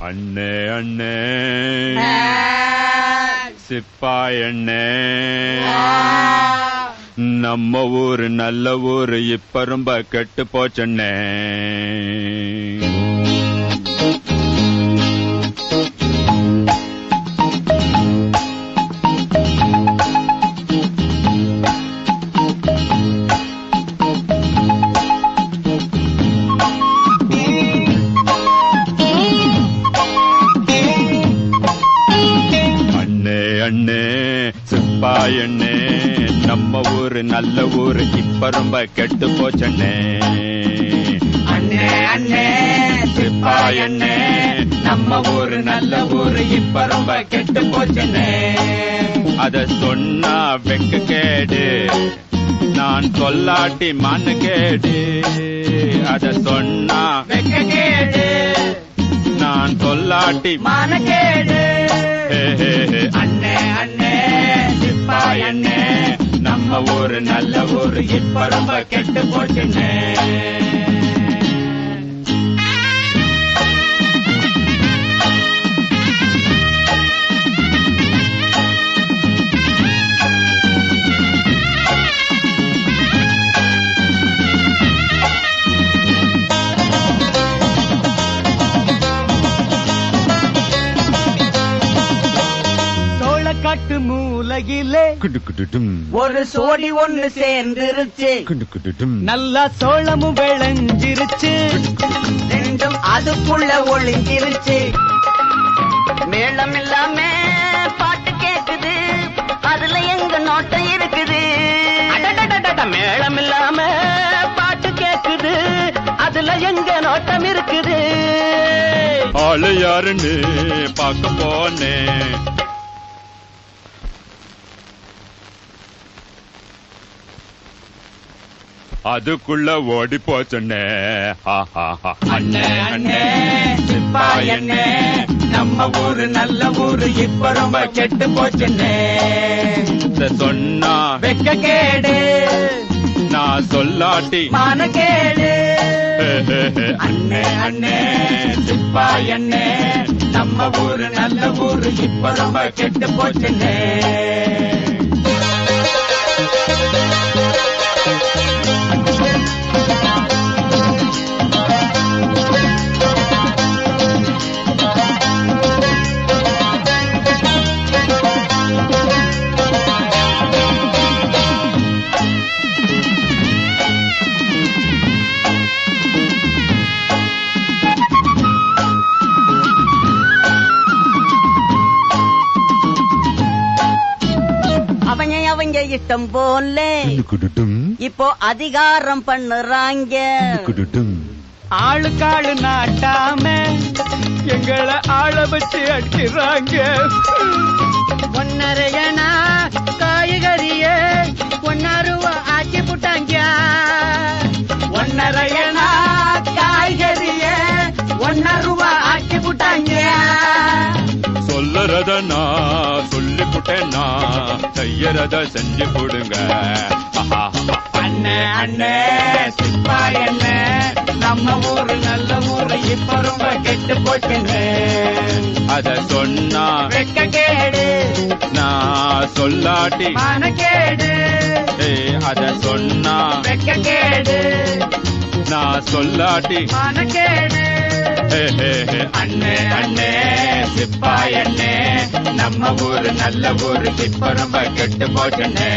அண்ணே அண்ணே சிப்பாய் அண்ணே, நம்ம ஊரு நல்ல ஊரு இப்ப ரொம்ப கெட்டு போச்சண்ணே. அண்ணே சிப்பாய் அண்ணே, நம்ம ஊரு நல்ல ஊரு இப்ப ரொம்ப கெட்டு போச்சண்ணே. அண்ணே அண்ணே சிப்பாய் அண்ணே, நம்ம ஊரு நல்ல ஊரு இப்ப ரொம்ப கெட்டு போச்சண்ணே. அத சொன்னா வெக்க கேடு, நான் சொல்லாட்டி மண்ணு கேடு. அத சொன்னா வெக்க கேடு, நான் சொல்லாட்டி மான கேடு. அண்ணே அண்ணே சிப்பாய் அண்ணே, நம்ம ஊரு நல்ல ஊரு இப்ப ரொம்ப கெட்டு போச்சுண்ணே. காட்டு மூலையிலே ஒரு சோடி ஒண்ணு சேர்ந்துருச்சு, நல்லா சோளமும் விளைஞ்சிருச்சு, ரெண்டும் அதுக்குள்ள ஒளிஞ்சிருச்சு. மேளம் இல்லாம பாட்டு கேக்குது, அதுல எங்க நோட்டம் இருக்குது. மேளம் இல்லாம பாட்டு கேக்குது, அதுல எங்க நோட்டம் இருக்குது. ஆளு யாருன்னு பார்க்க போனேன், அதுக்குள்ள ஓடி போச்சண்ணே. அண்ணே அண்ணே சிப்பாய் அண்ணே, நம்ம ஊரு நல்ல ஊரு இப்ப ரொம்ப கெட்டு போச்சுண்ணே. சொன்னா வெக்க கேடு, நான் சொல்லாட்டி மான கேடு. அண்ணே அண்ணே சிப்பாய் அண்ணே, நம்ம ஊரு நல்ல ஊரு இப்ப ரொம்ப கெட்டு போச்சுண்ணே. அவங்க இஷ்டம் போல இப்போ அதிகாரம் பண்ணுறாங்க. ஆளுக்காளு நாட்டாம எங்களை ஆள வச்சு அடிக்கிறாங்க. ஒன்னரையனா காய்கறிய 1 ரூபா ஆக்கி போட்டாங்க. ஒன்னரையனா காய்கறிய 1 ரூபா ஆக்கி போட்டாங்க. சொல்லறத நான் சொல்லி புட்டேன்னா, செய்யறத செஞ்சு கொடுங்க. அண்ணே அண்ணே சிப்பாய் அண்ணே, நம்ம ஊரு நல்ல ஊரு இப்ப ரொம்ப கெட்டு போச்சுண்ணே. அத சொன்னா வெக்க கேடு, நான் சொல்லாட்டி மான கேடு. அத சொன்னா வெக்க கேடு, நான் சொல்லாட்டி மான கேடு. அண்ணே அண்ணே சிப்பாய் அண்ணே, நம்ம ஊரு நல்ல ஊரு இப்ப ரொம்ப கெட்டு போச்சுண்ணே.